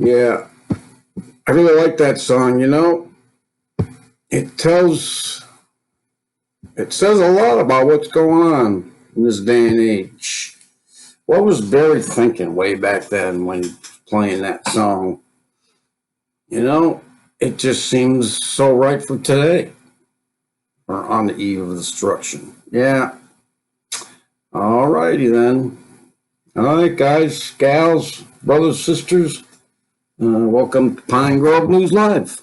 Yeah, I really like that song. It tells, it says a lot about what's going on in this day and age. What was Barry thinking way back then when playing that song? You know, it just seems so right for today or on the eve of destruction. Yeah. All righty then. All right, guys, gals, brothers, sisters, welcome to Pine Grove News Live.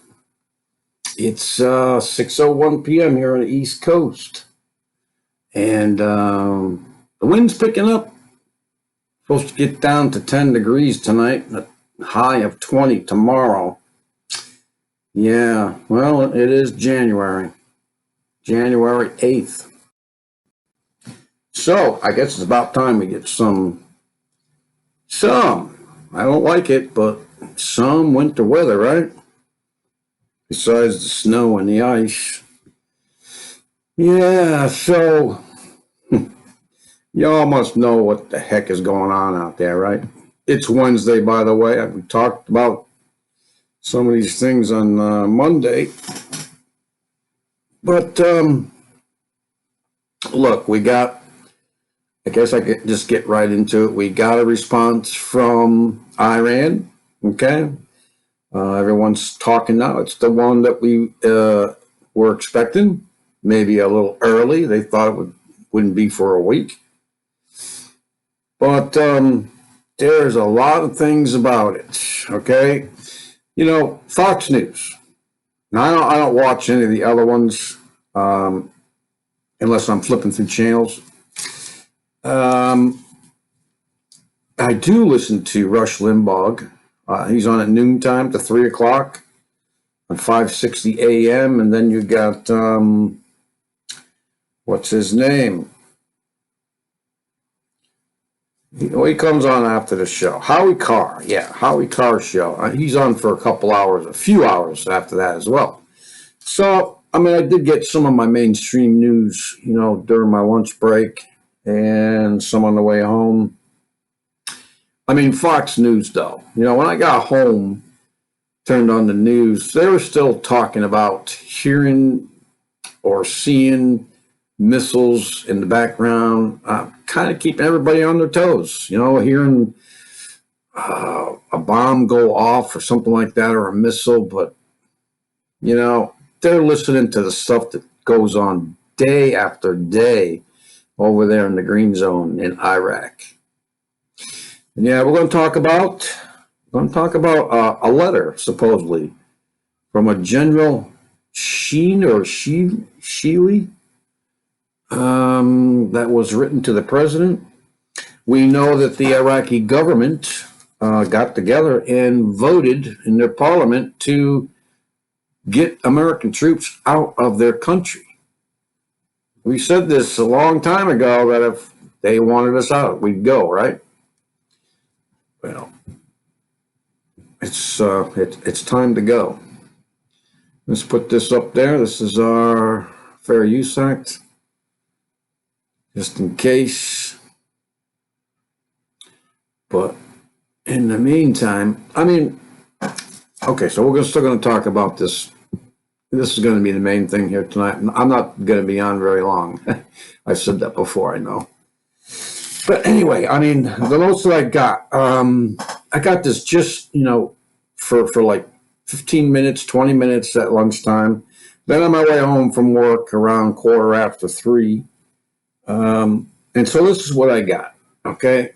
It's 6:01 p.m. here on the East Coast, and the wind's picking up. Supposed to get down to 10 degrees tonight, and a high of 20 tomorrow. Yeah, well, it is January 8th. So I guess it's about time we get some, I don't like it, but some winter weather, right? Besides the snow and the ice. Yeah, so y'all must know what the heck is going on out there, right? It's Wednesday, by the way. We talked about some of these things on Monday. But look, I guess I could just get right into it. We got a response from Iran, okay? Everyone's talking now. It's the one that we were expecting, maybe a little early. They thought wouldn't be for a week. But there's a lot of things about it, okay? Fox News. Now, I don't watch any of the other ones unless I'm flipping through channels. I do listen to Rush Limbaugh. He's on at noontime to 3 o'clock on 560 a.m. And then you got, what's his name? He comes on after the show. Howie Carr. Yeah, Howie Carr's show. He's on for a few hours after that as well. So, I did get some of my mainstream news, during my lunch break and some on the way home. Fox News, though. When I got home, turned on the news, they were still talking about hearing or seeing missiles in the background, kind of keeping everybody on their toes. Hearing a bomb go off or something like that, or a missile, but, they're listening to the stuff that goes on day after day over there in the green zone in Iraq. And yeah, we're going to talk about a letter supposedly from a General Sheely that was written to the president. We know that the Iraqi government got together and voted in their parliament to get American troops out of their country. We said this a long time ago that if they wanted us out, we'd go, right? Well, it's time to go. Let's put this up there. This is our Fair Use Act, just in case. But in the meantime, okay, so we're still going to talk about this. This is going to be the main thing here tonight. I'm not going to be on very long. I've said that before, I know. But anyway, the notes that I got this just, for like 15 minutes, 20 minutes at lunchtime. Then on my way home from work around 3:15. And so this is what I got, okay?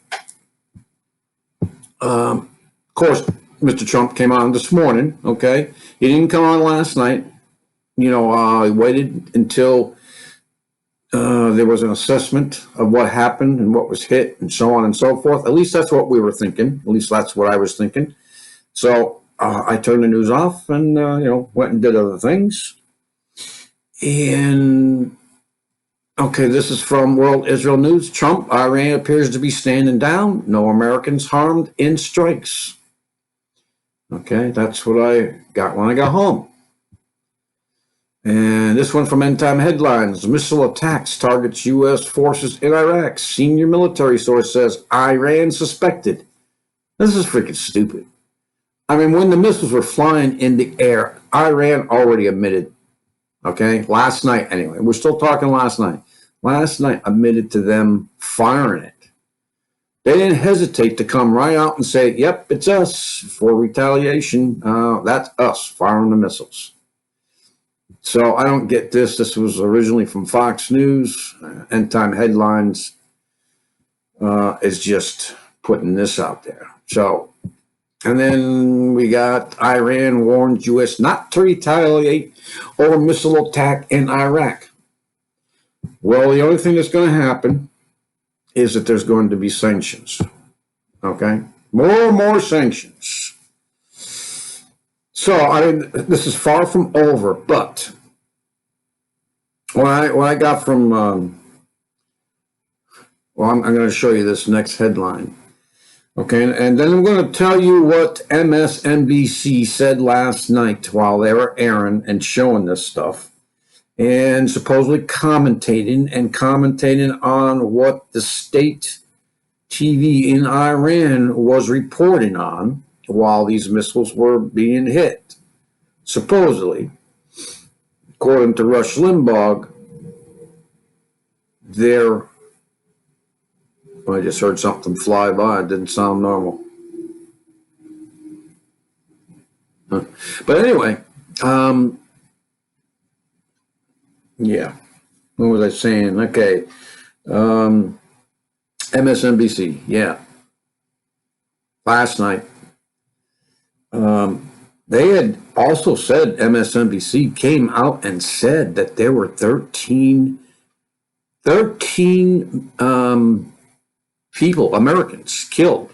Of course, Mr. Trump came on this morning, okay? He didn't come on last night. He waited until there was an assessment of what happened and what was hit and so on and so forth. At least that's what we were thinking. At least that's what I was thinking. So I turned the news off and, went and did other things. And, okay, this is from World Israel News. Trump, Iran appears to be standing down. No Americans harmed in strikes. Okay, that's what I got when I got home. And this one from End Time Headlines. Missile attacks targets U.S. forces in Iraq. Senior military source says Iran suspected. This is freaking stupid. I mean, when the missiles were flying in the air, Iran already admitted, okay, last night anyway, we're still talking last night admitted to them firing it. They didn't hesitate to come right out and say, yep, it's us for retaliation. That's us firing the missiles. So I don't get this. This was originally from Fox News. End Time Headlines is just putting this out there. So, and then we got Iran warns U.S. not to retaliate over missile attack in Iraq. Well, the only thing that's going to happen is that there's going to be sanctions. Okay? More and more sanctions. So, I mean, this is far from over, but what I got from, well, I'm going to show you this next headline. Okay, and then I'm going to tell you what MSNBC said last night while they were airing and showing this stuff and supposedly commentating on what the state TV in Iran was reporting on while these missiles were being hit. Supposedly, according to Rush Limbaugh, I just heard something fly by. It didn't sound normal. But anyway, yeah. What was I saying? Okay. MSNBC, yeah. Last night. They had also said, MSNBC came out and said that there were 13 people, Americans, killed.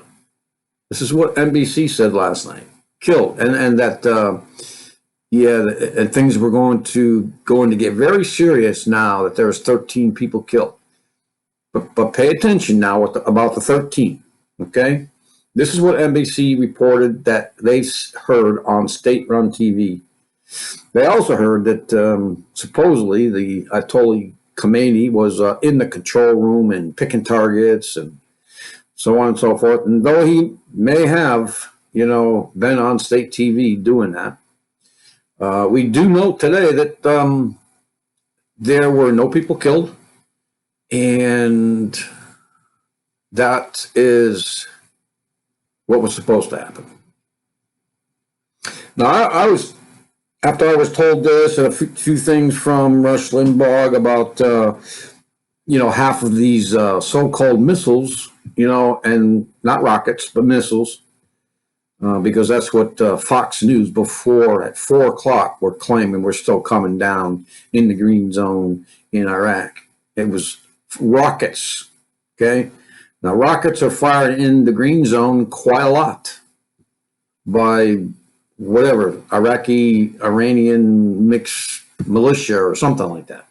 This is what NBC said last night. Killed, and that and things were going to get very serious now that there's 13 people killed. But pay attention now about the 13. Okay, this is what NBC reported that they heard on state-run TV. They also heard that supposedly the Ayatollah Khomeini was in the control room and picking targets and so on and so forth. And though he may have, been on state TV doing that, we do note today that there were no people killed, and that is what was supposed to happen. Now, I was, after I was told this and a few things from Rush Limbaugh about, half of these so-called missiles, and not rockets, but missiles, because that's what Fox News before at 4 o'clock were claiming we're still coming down in the green zone in Iraq. It was rockets, okay? Now, rockets are fired in the green zone quite a lot by whatever, Iranian mixed militia or something like that.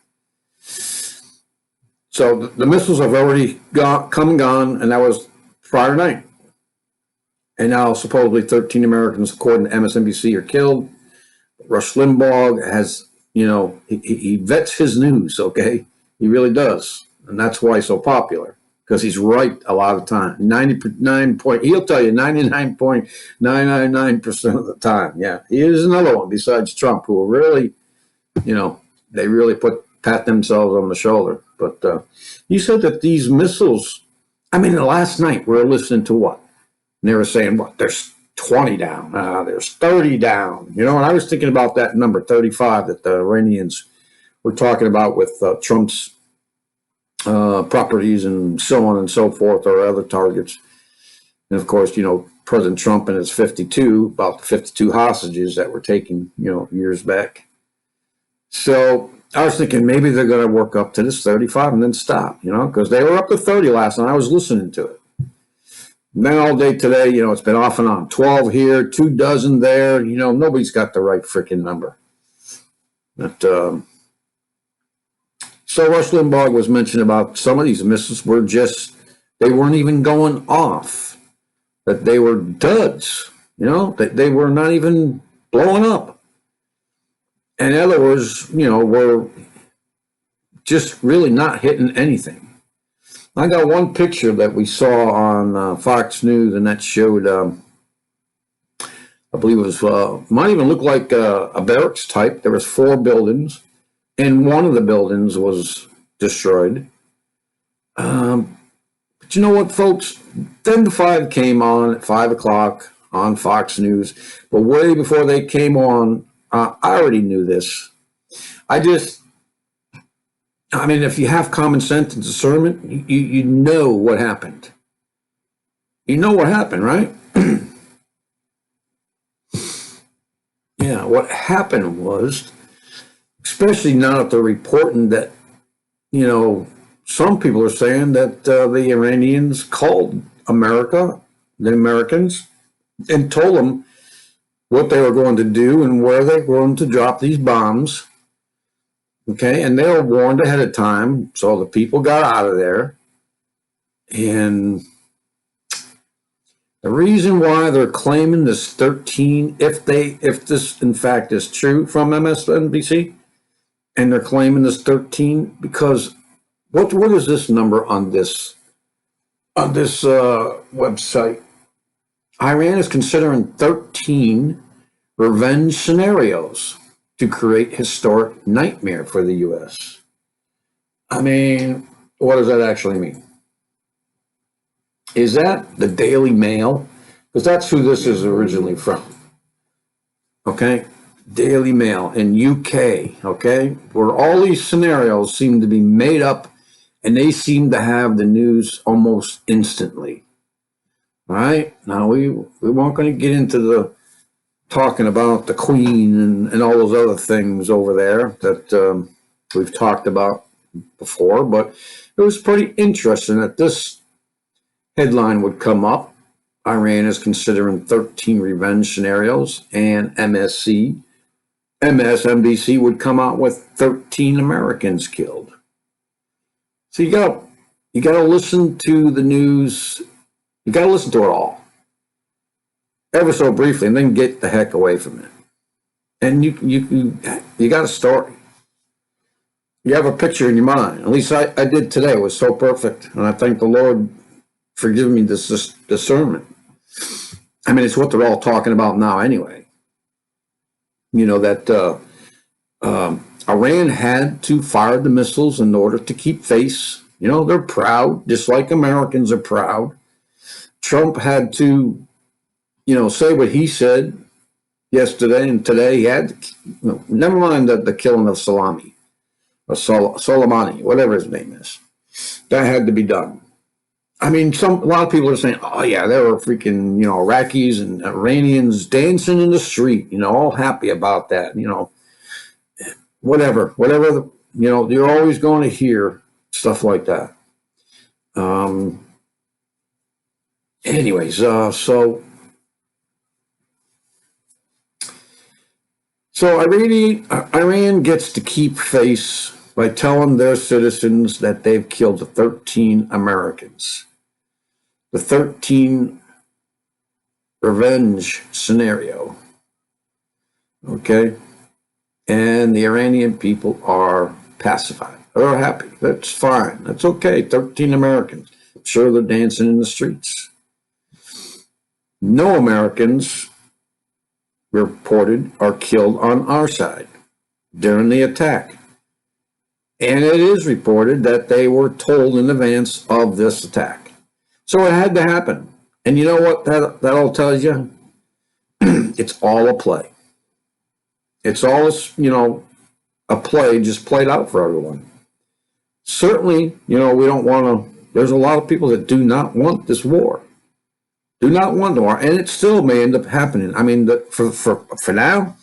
So the missiles have already come and gone, and that was Friday night. And now supposedly 13 Americans, according to MSNBC, are killed. Rush Limbaugh has, he vets his news, okay? He really does. And that's why he's so popular, because he's right a lot of the time. He'll tell you 99.999% of the time. Yeah, he is another one besides Trump who really, they really pat themselves on the shoulder. But he said that these missiles, last night we were listening to what? And they were saying, what, there's 20 down, there's 30 down. And I was thinking about that number 35 that the Iranians were talking about with Trump's properties and so on and so forth, or other targets. And of course, President Trump and his 52, about 52 hostages that were taken, years back. So I was thinking maybe they're going to work up to this 35 and then stop, because they were up to 30 last night. I was listening to it. And then all day today, it's been off and on. 12 here, 24 there. Nobody's got the right freaking number. But so Rush Limbaugh was mentioning about some of these missiles were they weren't even going off. That they were duds, that they were not even blowing up. And in other words, were just really not hitting anything. I got one picture that we saw on Fox News, and that showed a believe it was, might even look like a barracks type. There was 4 buildings, and one of the buildings was destroyed. But you know what, folks? 10 to 5 came on at 5 o'clock on Fox News. But way before they came on, I already knew this. I mean, if you have common sense and discernment, you know what happened. You know what happened, right? Yeah, what happened was, especially now that they're reporting that, some people are saying that the Iranians called America, the Americans, and told them what they were going to do and where they were going to drop these bombs. Okay, and they were warned ahead of time, so the people got out of there. And the reason why they're claiming this 13, if this in fact is true from MSNBC, and they're claiming this 13, because what is this number on this website? Iran is considering 13 revenge scenarios to create historic nightmare for the U.S. I mean, what does that actually mean? Is that the Daily Mail? Because that's who this is originally from. Okay? Daily Mail in UK, okay? Where all these scenarios seem to be made up and they seem to have the news almost instantly. All right? Now, we weren't going to get into the talking about the Queen and all those other things over there that we've talked about before, but it was pretty interesting that this headline would come up. Iran is considering 13 revenge scenarios, and MSNBC would come out with 13 Americans killed. So you gotta listen to the news. You gotta listen to it all, ever so briefly, and then get the heck away from it. And you got a story. You have a picture in your mind. At least I did today. It was so perfect, and I thank the Lord for giving me this discernment. I mean, it's what they're all talking about now anyway. That Iran had to fire the missiles in order to keep face. They're proud, just like Americans are proud. Trump had to, say what he said yesterday and today. He had to, never mind the killing of Soleimani, or Soleimani, whatever his name is. That had to be done. I mean, a lot of people are saying, oh yeah, there were freaking, Iraqis and Iranians dancing in the street, all happy about that, whatever, you're always going to hear stuff like that. Anyways, so Iran gets to keep face by telling their citizens that they've killed 13 Americans. The 13 revenge scenario. Okay? And the Iranian people are pacified. They're happy. That's fine. That's okay. 13 Americans. I'm sure they're dancing in the streets. No Americans reported are killed on our side during the attack. And it is reported that they were told in advance of this attack. So it had to happen. And you know what that all tells you? It's all a play. It's all, a play just played out for everyone. Certainly, we don't want to, there's a lot of people that do not want this war. Do not want the war. And it still may end up happening. I mean, for now,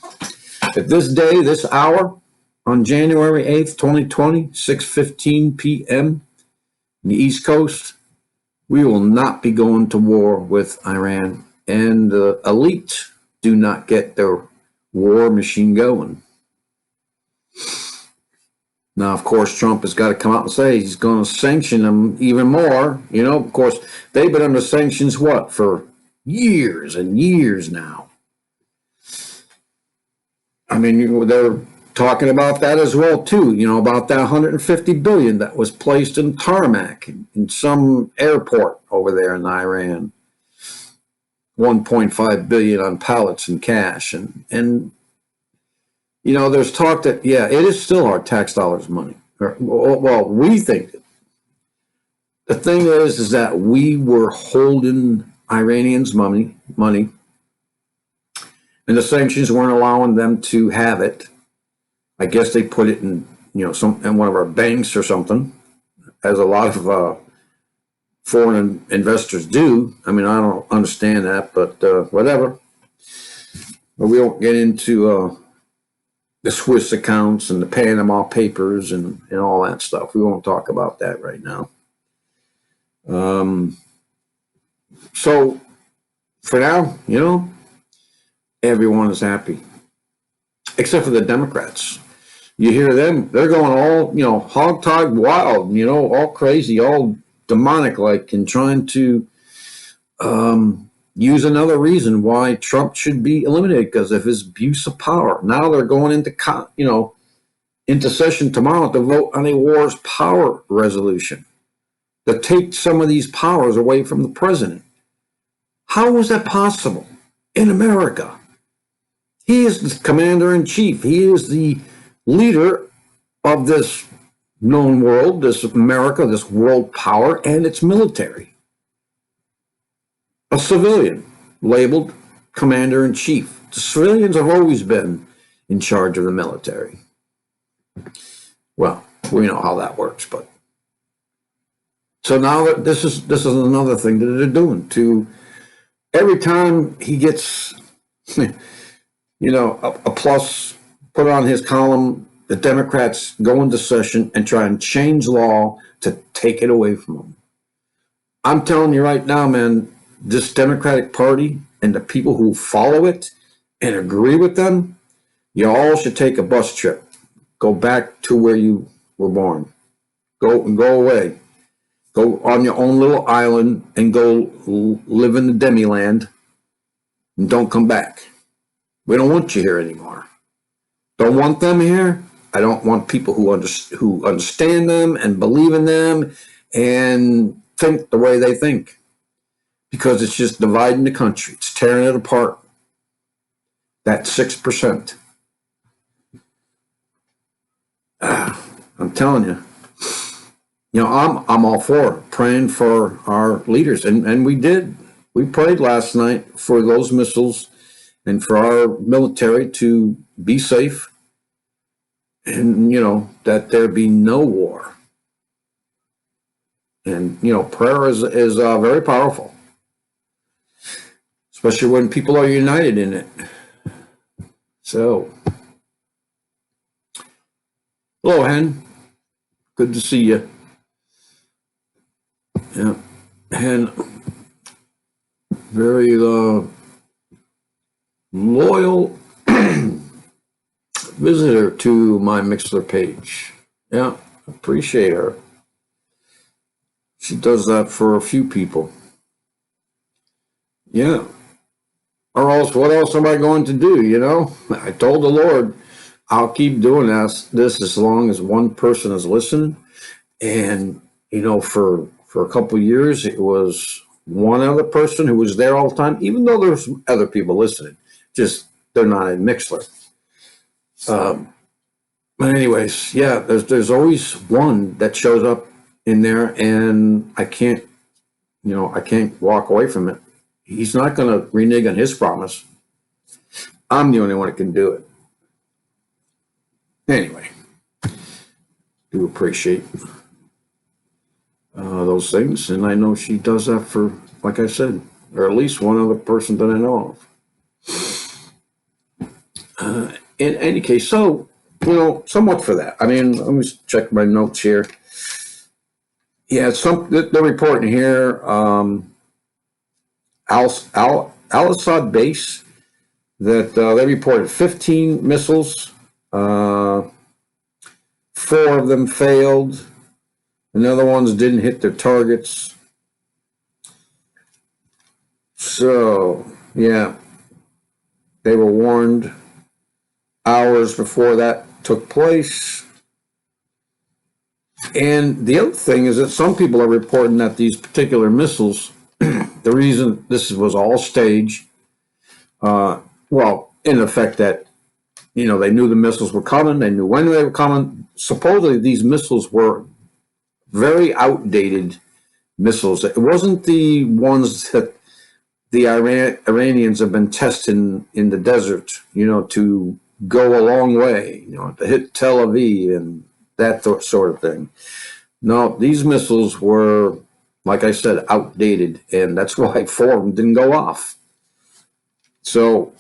at this day, this hour, on January 8th, 2020, 6:15 p.m., in the East Coast, we will not be going to war with Iran. And the elite do not get their war machine going. Now, of course, Trump has got to come out and say he's going to sanction them even more. Of course, they've been under sanctions, for years and years now. I mean, they're talking about that as well, too, about that $150 billion that was placed in tarmac in some airport over there in Iran. 1.5 billion on pallets in cash, and there's talk that it is still our tax dollars money. Well, we think it. The thing is that we were holding Iranians money, and the sanctions weren't allowing them to have it. I guess they put it in in one of our banks or something, as a lot of foreign investors do. I mean, I don't understand that, but whatever. But we won't get into the Swiss accounts and the Panama Papers and all that stuff. We won't talk about that right now. So for now, everyone is happy, except for the Democrats. You hear them; they're going all hog-tied wild, all crazy, all demonic-like, and trying to use another reason why Trump should be eliminated because of his abuse of power. Now they're going into session tomorrow to vote on a wars power resolution to take some of these powers away from the president. How is that possible in America? He is the commander-in-chief. He is the leader of this known world, this America, this world power, and its military. A civilian labeled commander-in-chief. The civilians have always been in charge of the military. Well, we know how that works, but so now this is another thing that they're doing. To every time he gets a plus put on his column, the Democrats go into session and try and change law to take it away from them. I'm telling you right now, man, this Democratic Party and the people who follow it and agree with them, you all should take a bus trip. Go back to where you were born. Go away. Go on your own little island and go live in the demi-land and don't come back. We don't want you here anymore. Don't want them here. I don't want people who understand them and believe in them and think the way they think, because it's just dividing the country. It's tearing it apart. That 6%. I'm telling you. I'm all for praying for our leaders, and we did. We prayed last night for those missiles and for our military to be safe, and that there be no war. And prayer is very powerful, especially when people are united in it. So, hello, Hen. Good to see you. Yeah, and very loyal visitor to my Mixler page. Yeah, appreciate her. She does that for a few people. Yeah. Or else, what else am I going to do? I told the Lord, I'll keep doing this as long as one person is listening. And, for a couple of years, it was one other person who was there all the time, even though there's other people listening. Just, they're not in Mixler. But anyways, yeah, there's always one that shows up in there, and I can't walk away from it. He's not going to renege on his promise. I'm the only one that can do it. Anyway, do appreciate those things, and I know she does that for, like I said, or at least one other person that I know of. In any case, so somewhat for that. I mean, let me check my notes here. Yeah, they're reporting here. Al-Assad base that they reported 15 missiles. 4 of them failed. And the other ones didn't hit their targets. So, yeah, they were warned hours before that took place. And the other thing is that some people are reporting that these particular missiles the reason this was all staged, well, in effect that, they knew the missiles were coming. They knew when they were coming. Supposedly, these missiles were very outdated missiles. It wasn't the ones that the Iranians have been testing in the desert, to go a long way, to hit Tel Aviv and that sort of thing. No, these missiles were, like I said, outdated, and that's why four of them didn't go off. So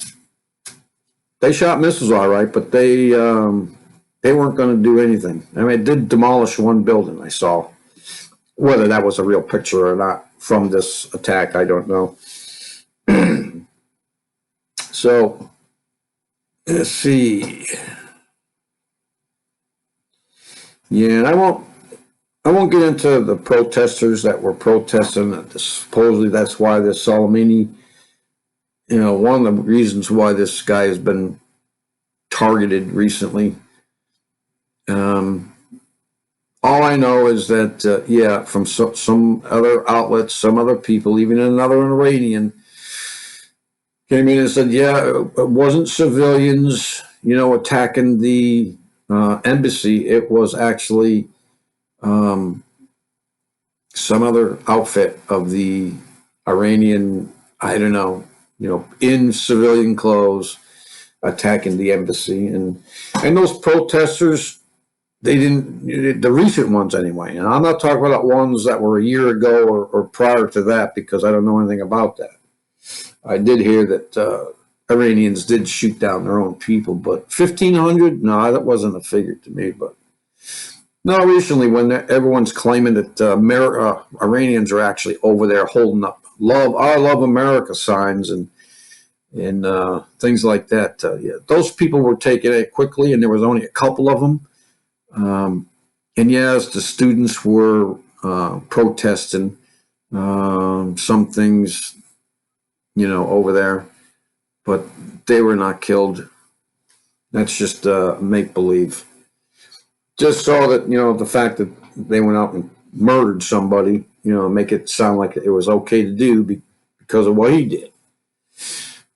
they shot missiles all right, but they weren't going to do anything. I mean, it did demolish one building I saw. Whether that was a real picture or not from this attack, I don't know. So let's see. Yeah, and I won't get into the protesters that were protesting. Supposedly that's why this Soleimani, one of the reasons why this guy has been targeted recently. All I know is that, from some other outlets, some other people, even another Iranian, came in and said, it wasn't civilians, attacking the embassy. It was actually some other outfit of the Iranian, I don't know, in civilian clothes attacking the embassy. And those protesters, they didn't, the recent ones anyway. And I'm not talking about ones that were a year ago or prior to that, because I don't know anything about that. I did hear that Iranians did shoot down their own people, but 1,500? No, that wasn't a figure to me. But no, recently when everyone's claiming that Iranians are actually over there holding up I love America signs and things like that. Those people were taking it quickly, and there was only a couple of them. And yes, the students were protesting some things, over there, but they were not killed. That's just make-believe. Just so that, the fact that they went out and murdered somebody, make it sound like it was okay to do because of what he did.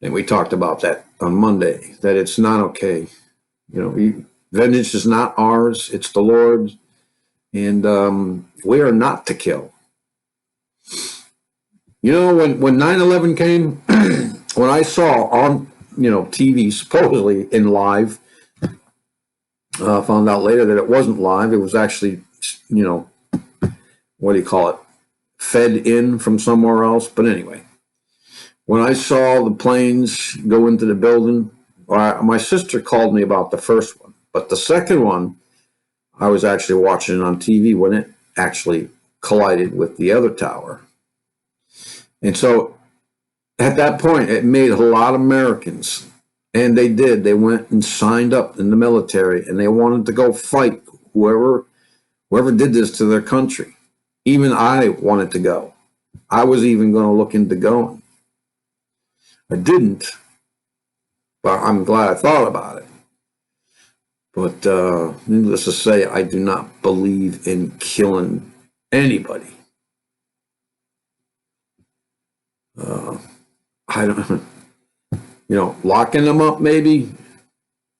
And we talked about that on Monday, that it's not okay. Vengeance is not ours, it's the Lord's, and we are not to kill. When 9/11 came, when I saw on TV, supposedly in live, found out later that it wasn't live. It was actually, what do you call it, fed in from somewhere else. But anyway, when I saw the planes go into the building, my sister called me about the first one. But the second one, I was actually watching it on TV when it actually collided with the other tower. And so at that point, it made a lot of Americans, and they did. They went and signed up in the military, and they wanted to go fight whoever did this to their country. Even I wanted to go. I was even going to look into going. I didn't, but I'm glad I thought about it. But needless to say, I do not believe in killing anybody. I don't, locking them up maybe,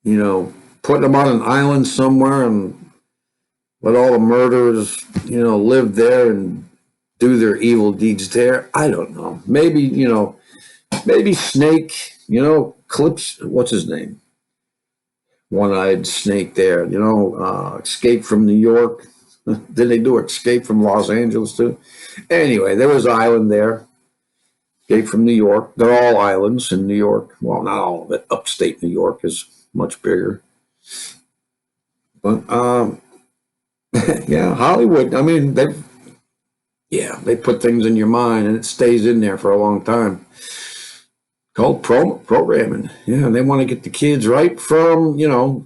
putting them on an island somewhere and let all the murderers, live there and do their evil deeds there. I don't know. Maybe, maybe Snake, Clips, what's his name? One-eyed Snake there, Escape from New York. Did they do Escape from Los Angeles too? Anyway, there was an island there. Escape from New York. They're all islands in New York. Well, not all of it. Upstate New York is much bigger. But yeah, Hollywood. I mean, they put things in your mind and it stays in there for a long time. Called programming. Yeah, and they want to get the kids right from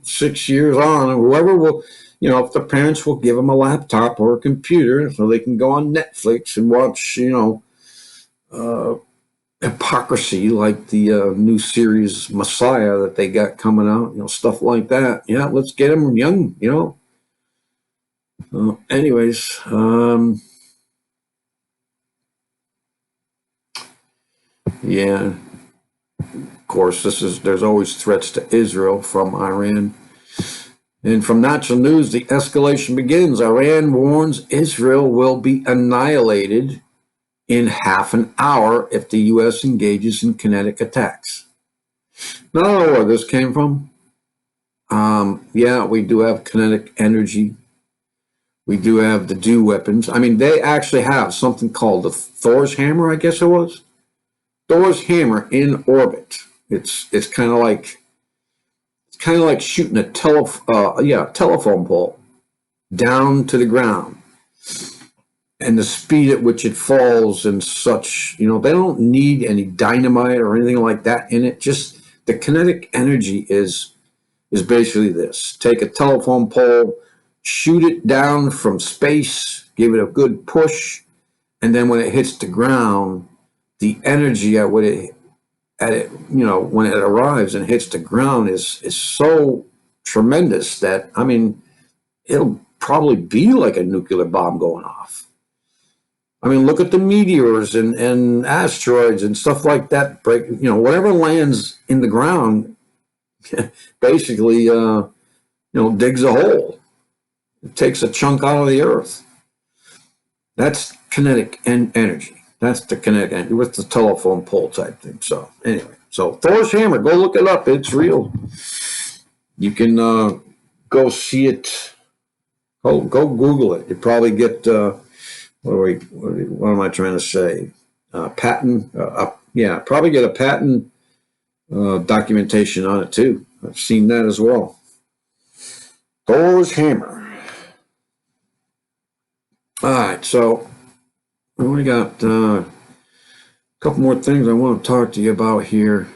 6 years on, and whoever will, if the parents will give them a laptop or a computer so they can go on Netflix and watch, hypocrisy like the new series Messiah that they got coming out, stuff like that. Yeah, let's get them young, anyways, Yeah, of course, there's always threats to Israel from Iran. And from Natural News, the escalation begins. Iran warns Israel will be annihilated in half an hour if the U.S. engages in kinetic attacks. Now, I don't know where this came from. Yeah, we do have kinetic energy. We do have the DEW weapons. I mean, they actually have something called the Thor's hammer, I guess it was. Thor's hammer in orbit. It's kind of like shooting a telephone pole down to the ground, and the speed at which it falls and such. They don't need any dynamite or anything like that in it. Just the kinetic energy is basically this: take a telephone pole, shoot it down from space, give it a good push, and then when it hits the ground, the energy when it arrives and hits the ground is so tremendous that, I mean, it'll probably be like a nuclear bomb going off. I mean, look at the meteors and asteroids and stuff like that. Whatever lands in the ground, basically, digs a hole. It takes a chunk out of the earth. That's kinetic energy. That's the kinetic energy with the telephone pole type thing. So anyway, Thor's hammer, go look it up. It's real. You can go see it. Go Google it. You probably get what am I trying to say? Patent. Probably get a patent documentation on it too. I've seen that as well. Thor's hammer. All right, so we only got a couple more things I want to talk to you about here.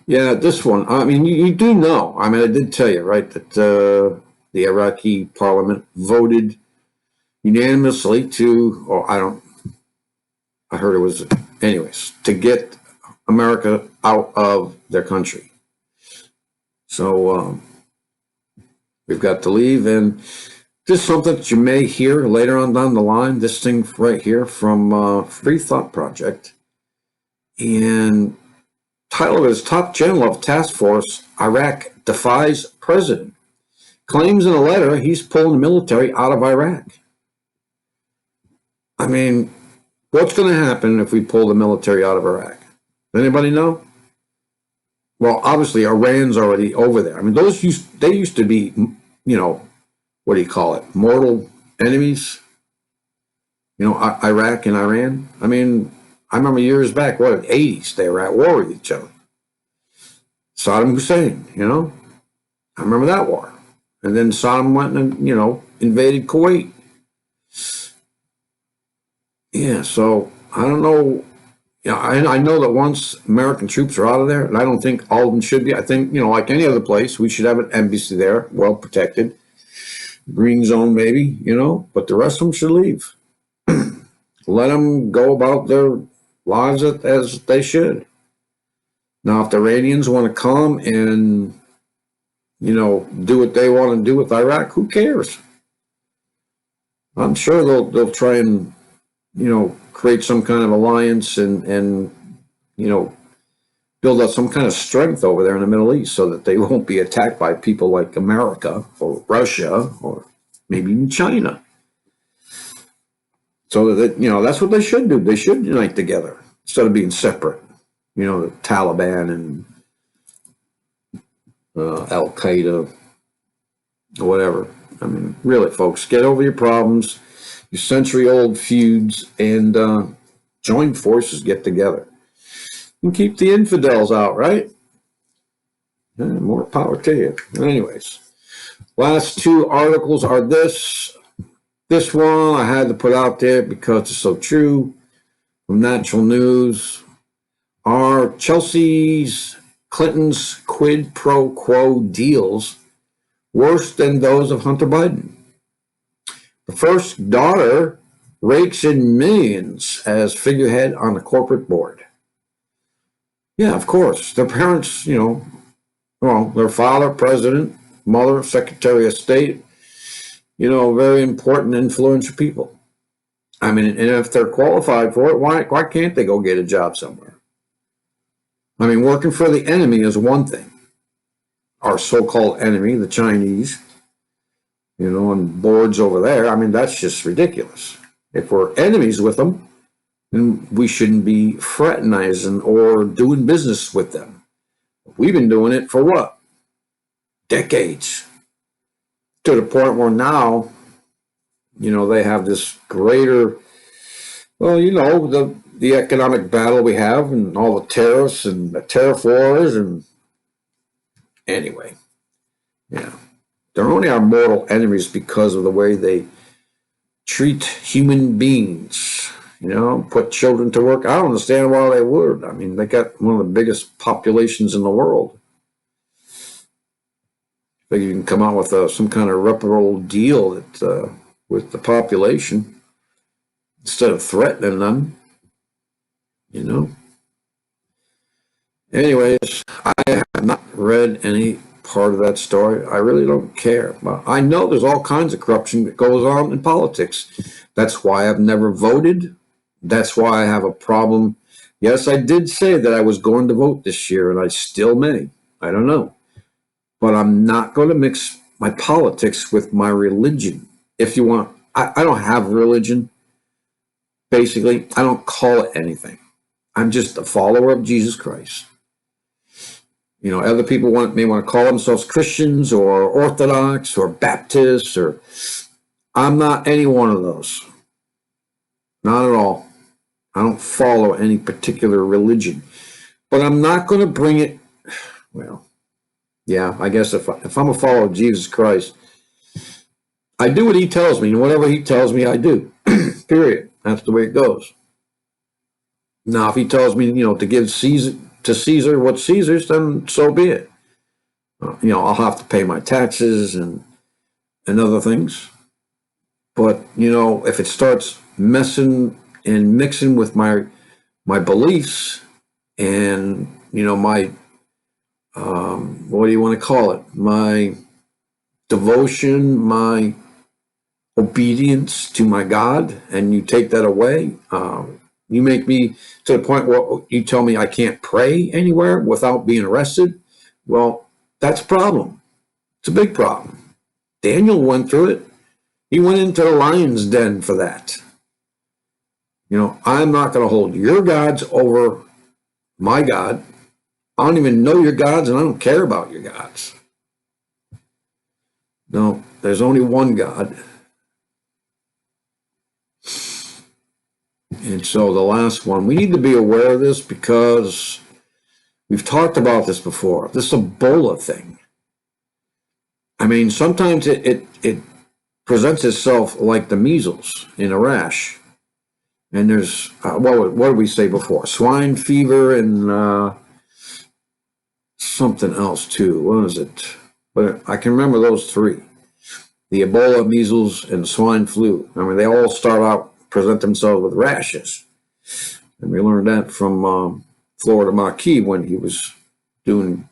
Yeah, this one. I mean, you do know. I mean, I did tell you, right, that the Iraqi parliament voted unanimously I heard it was, anyways, to get America out of their country. So we've got to leave, and this is something that you may hear later on down the line. This thing right here from Free Thought Project, and title of it is Top General of Task Force Iraq Defies President. Claims in a letter he's pulling the military out of Iraq. I mean, what's going to happen if we pull the military out of Iraq? Anybody know? Well, obviously, Iran's already over there. I mean, they used to be, what do you call it? Mortal enemies? Iraq and Iran. I mean, I remember years back, the 80s, they were at war with each other. Saddam Hussein, I remember that war. And then Saddam went and, invaded Kuwait. Yeah, so I don't know. I know that once American troops are out of there, and I don't think all of them should be. I think, like any other place, we should have an embassy there, well protected. Green zone, maybe, but the rest of them should leave. Let them go about their lives as they should. Now, if the Iranians want to come and, do what they want to do with Iraq, who cares? I'm sure they'll try and, create some kind of alliance and build up some kind of strength over there in the Middle East so that they won't be attacked by people like America or Russia or maybe even China. So that, that's what they should do. They should unite together instead of being separate. The Taliban and Al Qaeda or whatever. I mean, really, folks, get over your problems, your century-old feuds, and join forces, get together. And keep the infidels out, right? And more power to you. Anyways, last two articles are this one I had to put out there because it's so true. From Natural News. Are Clinton's quid pro quo deals worse than those of Hunter Biden? The first daughter rakes in millions as figurehead on a corporate board. Yeah, of course. Their parents, their father, president, mother, secretary of state, very important, influential people. I mean, and if they're qualified for it, why can't they go get a job somewhere? I mean, working for the enemy is one thing. Our so-called enemy, the Chinese, on boards over there. I mean, that's just ridiculous. If we're enemies with them, then we shouldn't be fraternizing or doing business with them. We've been doing it for what? Decades. To the point where now, they have this greater, well, the economic battle we have and all the tariffs and the tariff wars. And anyway, yeah. They're only our mortal enemies because of the way they treat human beings, put children to work. I don't understand why they would. I mean, they got one of the biggest populations in the world. They can come out with some kind of reputable deal with the population instead of threatening them, Anyways, I have not read any part of that story. I really don't care. But I know there's all kinds of corruption that goes on in politics. That's why I've never voted. That's why I have a problem. Yes, I did say that I was going to vote this year, and I still may. I don't know. But I'm not going to mix my politics with my religion. If you want, I don't have religion. Basically, I don't call it anything. I'm just a follower of Jesus Christ. Other people may want to call themselves Christians or Orthodox or Baptists, or I'm not any one of those. Not at all. I don't follow any particular religion. But I'm not going to bring it, well, yeah, I guess if I'm a follower of Jesus Christ, I do what he tells me, and whatever he tells me, I do. Period. That's the way it goes. Now, if he tells me, to give Caesar what's Caesar's, then so be it. I'll have to pay my taxes and other things. But, if it starts messing and mixing with my beliefs and, my, what do you want to call it? My devotion, my obedience to my God, and you take that away, you make me to the point where you tell me I can't pray anywhere without being arrested. Well, that's a problem. It's a big problem. Daniel went through it. He went into the lion's den for that. I'm not going to hold your gods over my God. I don't even know your gods, and I don't care about your gods. No, there's only one God. And so the last one, we need to be aware of this because we've talked about this before. This Ebola thing. I mean, sometimes it presents itself like the measles in a rash. And there's, what did we say before? Swine fever and something else too. What is it? But I can remember those three. The Ebola, measles, and swine flu. I mean, they all start out, present themselves with rashes. And we learned that from Florida Marquis when he was doing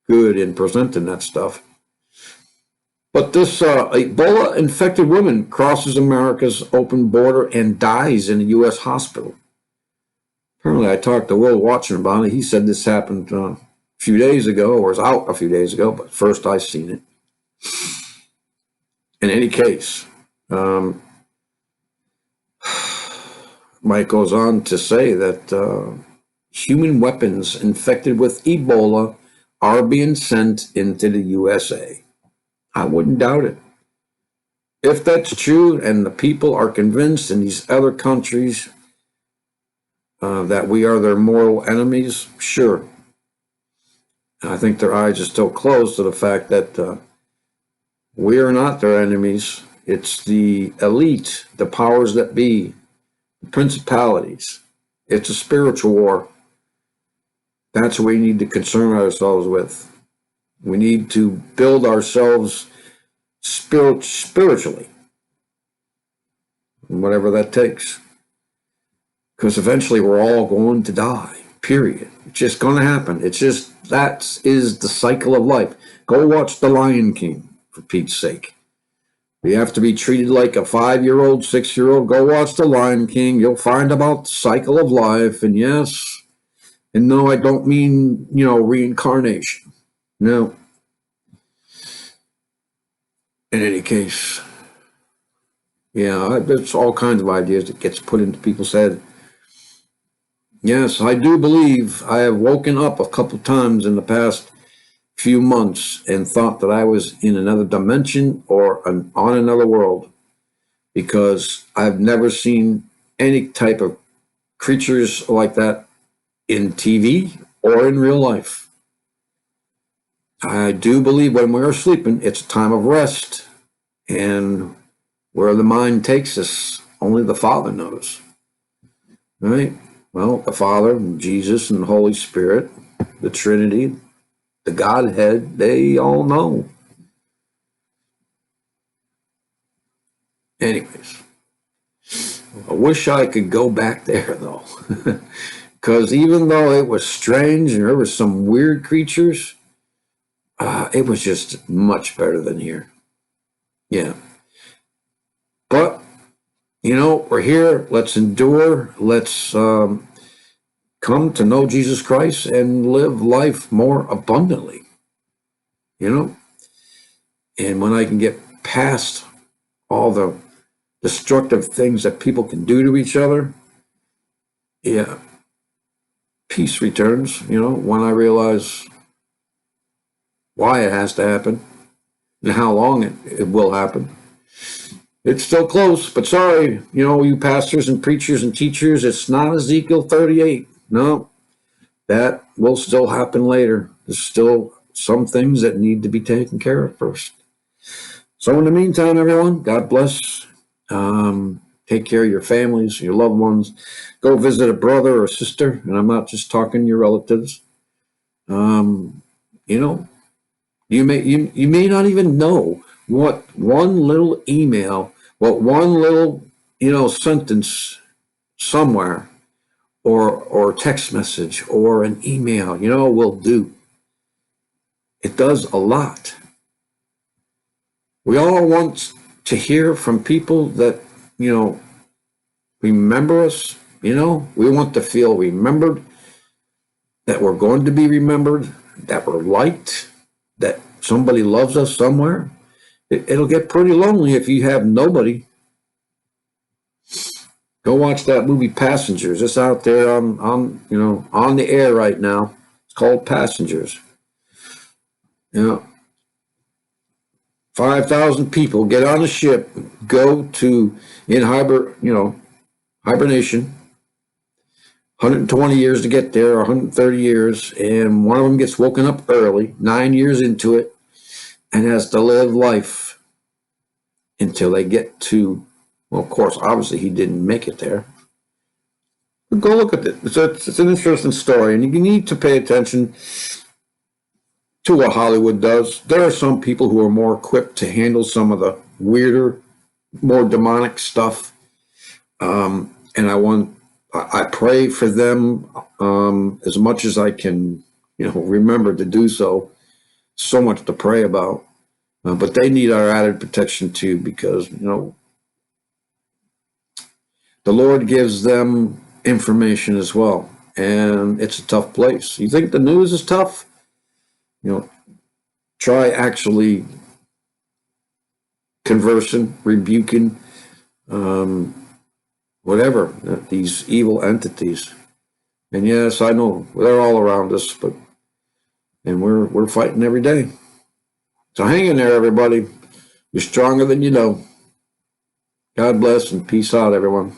good in presenting that stuff. But this Ebola-infected woman crosses America's open border and dies in a U.S. hospital. Apparently, I talked to Will Watson about it. He said this happened a few days ago, or was out a few days ago, but first I seen it. In any case, Mike goes on to say that human weapons infected with Ebola are being sent into the USA. I wouldn't doubt it. If that's true and the people are convinced in these other countries that we are their mortal enemies, sure. I think their eyes are still closed to the fact that we are not their enemies. It's the elite, the powers that be, the principalities. It's a spiritual war. That's what we need to concern ourselves with. We need to build ourselves spiritually, whatever that takes. Because eventually we're all going to die, period. It's just going to happen. It's just, that is the cycle of life. Go watch The Lion King, for Pete's sake. You have to be treated like a 5-year-old, 6-year-old. Go watch The Lion King. You'll find about the cycle of life. And yes, And no, I don't mean, reincarnation. No. In any case, yeah, there's all kinds of ideas that gets put into people's head. Yes, I do believe I have woken up a couple times in the past few months and thought that I was in another dimension or on another world, because I've never seen any type of creatures like that in TV or in real life. I do believe when we're sleeping, it's a time of rest, and where the mind takes us, only the Father knows. Right? Well, the Father, Jesus, and the Holy Spirit, the Trinity, the Godhead, they all know. Anyways, I wish I could go back there, though. Because even though it was strange and there were some weird creatures, it was just much better than here. Yeah. But, we're here. Let's endure. Let's come to know Jesus Christ and live life more abundantly. And when I can get past all the destructive things that people can do to each other, yeah, peace returns, when I realize why it has to happen and how long it will happen. It's still close, but sorry, you pastors and preachers and teachers, it's not Ezekiel 38. No, that will still happen later. There's still some things that need to be taken care of first. So in the meantime, everyone, God bless. Take care of your families, your loved ones. Go visit a brother or sister, and I'm not just talking your relatives. You may not even know what one little email, what one little sentence somewhere, or text message or an email will do. It does a lot. We all want to hear from people that remember us. We want to feel remembered, that we're going to be remembered, that we're liked, that somebody loves us somewhere. It'll get pretty lonely if you have nobody. Go watch that movie Passengers. It's out there on the air right now. It's called Passengers. 5,000 people get on a ship, go to hibernation. 120 years to get there, 130 years, and one of them gets woken up early, 9 years into it, and has to live life until they get to, well, of course, obviously he didn't make it there. But go look at it. It's an interesting story, and you need to pay attention to what Hollywood does. There are some people who are more equipped to handle some of the weirder, more demonic stuff, and I pray for them as much as I can, remember to do so. So much to pray about. But they need our added protection too, because, the Lord gives them information as well. And it's a tough place. You think the news is tough? Try actually conversing, rebuking, whatever, these evil entities. And yes, I know they're all around us, and we're fighting every day. So hang in there, everybody. You're stronger than you know. God bless and peace out, everyone.